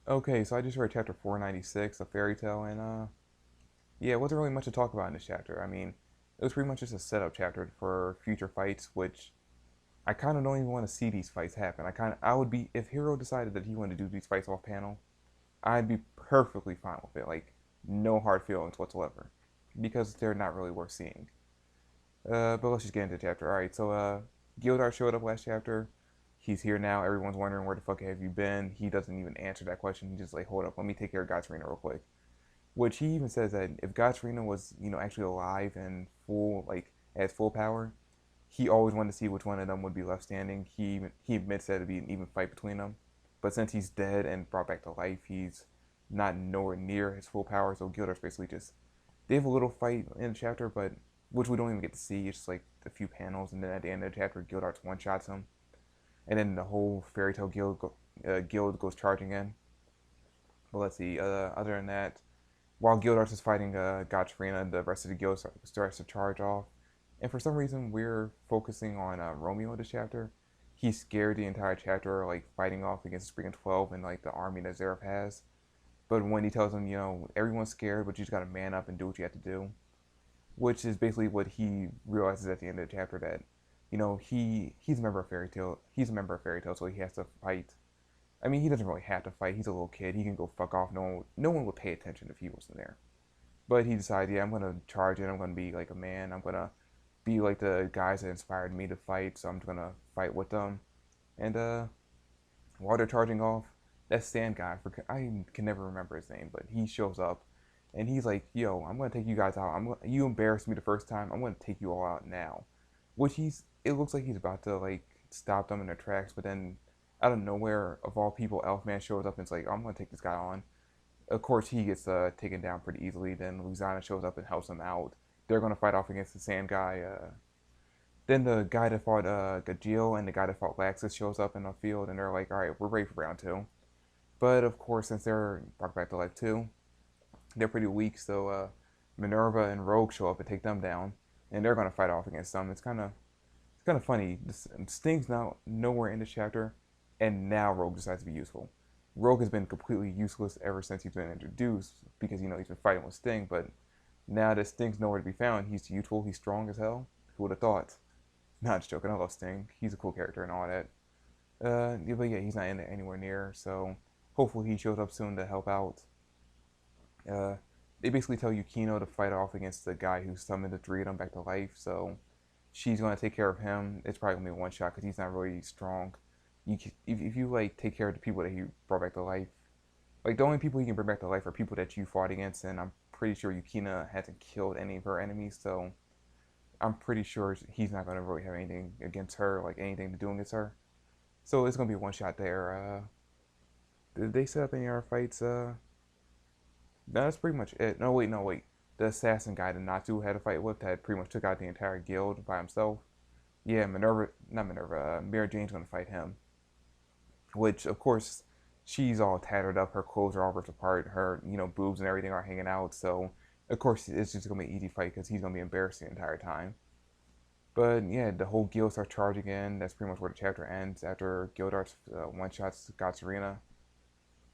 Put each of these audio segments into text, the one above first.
Okay, so I just read chapter 496, A Fairy Tale, and yeah, it wasn't really much to talk about in this chapter. I mean, it was pretty much just a setup chapter for future fights, which I kind of don't even want to see these fights happen. I would be, if Hero decided that he wanted to do these fights off panel, I'd be perfectly fine with it. Like, no hard feelings whatsoever. Because they're not really worth seeing. But let's just get into the chapter. Alright, so, Gildart showed up last chapter. He's here now. Everyone's wondering where the fuck have you been. He doesn't even answer that question. He's just like, hold up, let me take care of God Serena real quick. Which he even says that if God Serena was, actually alive and full, like, has full power, he always wanted to see which one of them would be left standing. He admits that it'd be an even fight between them. But since he's dead and brought back to life, he's not nowhere near his full power. So Gildart's basically just they have a little fight in the chapter, but which we don't even get to see. It's just like a few panels, and then at the end of the chapter, Gildart's one shots him, and then the whole fairy tale guild goes charging in. But let's see. Other than that, while Gildarts is fighting Gotchrina, the rest of the guild starts to charge off. And for some reason, we're focusing on Romeo this chapter. He's scared the entire chapter, like fighting off against the freaking 12 and like the army that Zeref has. But when he tells him, everyone's scared, but you just gotta man up and do what you have to do, which is basically what he realizes at the end of the chapter that, he's a member of Fairy Tale. He's a member of Fairy Tale, so he has to fight. I mean, he doesn't really have to fight. He's a little kid. He can go fuck off. No one would pay attention if he wasn't there. But he decided, yeah, I'm gonna charge it. I'm gonna be like a man. I'm gonna be like the guys that inspired me to fight. So I'm gonna fight with them. And while they're charging off, that stand guy, I can never remember his name, but he shows up, and he's like, "Yo, I'm gonna take you guys out. You embarrassed me the first time. I'm gonna take you all out now." Which it looks like he's about to like stop them in their tracks, but then out of nowhere, of all people, Elfman shows up and it's like, oh, "I'm gonna take this guy on." Of course, he gets taken down pretty easily. Then Louisiana shows up and helps him out. They're gonna fight off against the sand guy. Then the guy that fought Gajil and the guy that fought Laxus shows up in the field, and they're like, "All right, we're ready for round two." But of course, since they're brought back to life too, they're pretty weak. So Minerva and Rogue show up and take them down, and they're gonna fight off against them. It's kind of funny. Sting's now nowhere in this chapter, and now Rogue decides to be useful. Rogue has been completely useless ever since he's been introduced because he's been fighting with Sting. But now that Sting's nowhere to be found, he's useful. He's strong as hell. Who would have thought? Not just joking. I love Sting. He's a cool character and all that. Yeah, but yeah, he's not in it anywhere near. So hopefully he shows up soon to help out. Uh, they basically tell Yukino to fight off against the guy who summoned the three of them back to life. So she's gonna take care of him. It's probably gonna be one shot because he's not really strong. If you like take care of the people that he brought back to life, like the only people he can bring back to life are people that you fought against, and I'm pretty sure Yukina hasn't killed any of her enemies, so I'm pretty sure he's not gonna really have anything against her, like anything to do against her. So it's gonna be one shot there. Did they set up any other fights? No, that's pretty much it. No, wait, no, wait. The assassin guy that Natsu had a fight with that pretty much took out the entire guild by himself. Yeah, Minerva, not Minerva, Mary Jane's gonna fight him. Which, of course, she's all tattered up. Her clothes are all ripped apart. Her, boobs and everything are hanging out. So, of course, it's just gonna be an easy fight because he's gonna be embarrassed the entire time. But yeah, the whole guild starts charging in. That's pretty much where the chapter ends after Gildart's one shots got Serena.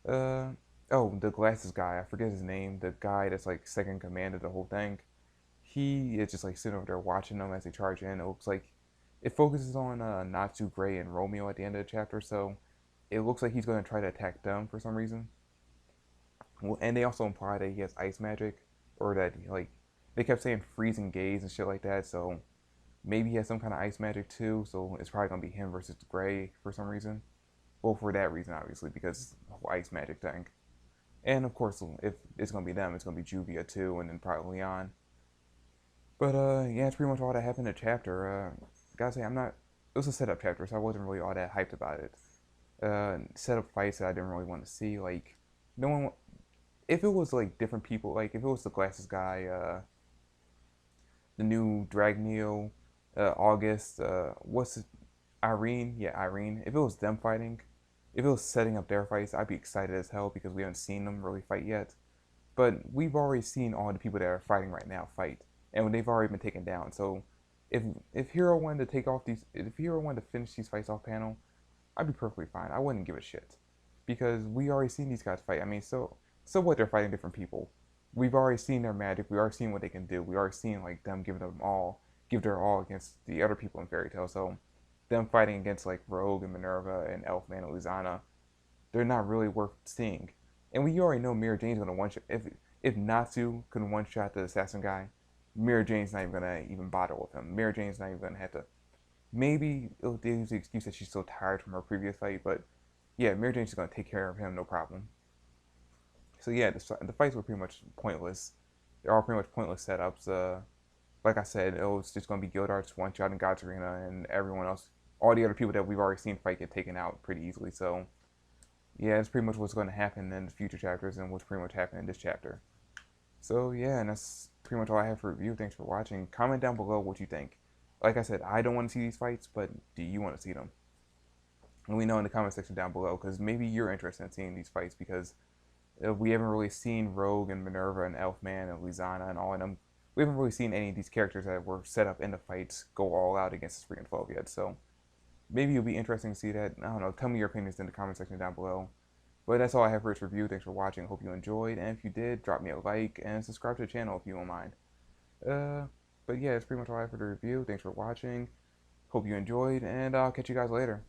Uh, oh, the glasses guy. I forget his name. The guy that's like second command of the whole thing. He is just like sitting over there watching them as they charge in. It looks like it focuses on Natsu, Gray, and Romeo at the end of the chapter. So it looks like he's going to try to attack them for some reason. Well, and they also imply that he has ice magic, or that like they kept saying freezing gaze and shit like that. So maybe he has some kind of ice magic too. So it's probably gonna be him versus Gray for some reason. Well, for that reason, obviously, because the whole ice magic thing. And of course, if it's gonna be them, it's gonna be Juvia too, and then probably Leon. But yeah, it's pretty much all that happened in the chapter. Gotta say, I'm not. It was a setup chapter, so I wasn't really all that hyped about it. Setup fights that I didn't really want to see. Like, no one. If it was like different people, like if it was the glasses guy, the new Dragneel, August, what's it, Irene? Yeah, Irene. If it was them fighting, if it was setting up their fights, I'd be excited as hell because we haven't seen them really fight yet. But we've already seen all the people that are fighting right now fight, and they've already been taken down. So if Hero wanted to take off these, if Hero wanted to finish these fights off panel, I'd be perfectly fine. I wouldn't give a shit. because we already seen these guys fight. I mean, so what? They're fighting different people. We've already seen their magic. We already seen what they can do. We already seen like them give their all against the other people in Fairy Tail. So them fighting against like Rogue and Minerva and Elfman and Luzana, they're not really worth seeing. And we already know Mira Jane's gonna one shot. If Natsu can one shot the assassin guy, Mira Jane's not even gonna even bother with him. Mira Jane's not even gonna have to. Maybe it'll use the excuse that she's so tired from her previous fight, but yeah, Mira Jane's gonna take care of him, no problem. So yeah, the fights were pretty much pointless. They're all pretty much pointless setups. Like I said, it was just gonna be Gildart's one shot in God's Arena, and everyone else, all the other people that we've already seen fight get taken out pretty easily. So yeah, that's pretty much what's going to happen in the future chapters and what's pretty much happened in this chapter. So yeah, and that's pretty much all I have for review. Thanks for watching. Comment down below what you think. Like I said, I don't want to see these fights, but do you want to see them? Let me know in the comment section down below, because maybe you're interested in seeing these fights, because we haven't really seen Rogue and Minerva and Elfman and Lizana and all of them. We haven't really seen any of these characters that were set up in the fights go all out against the freaking 12 yet. So maybe it'll be interesting to see that. I don't know. Tell me your opinions in the comment section down below. But that's all I have for this review. Thanks for watching. Hope you enjoyed. And if you did, drop me a like and subscribe to the channel if you don't mind. But yeah, that's pretty much all I have for the review. Thanks for watching. Hope you enjoyed. And I'll catch you guys later.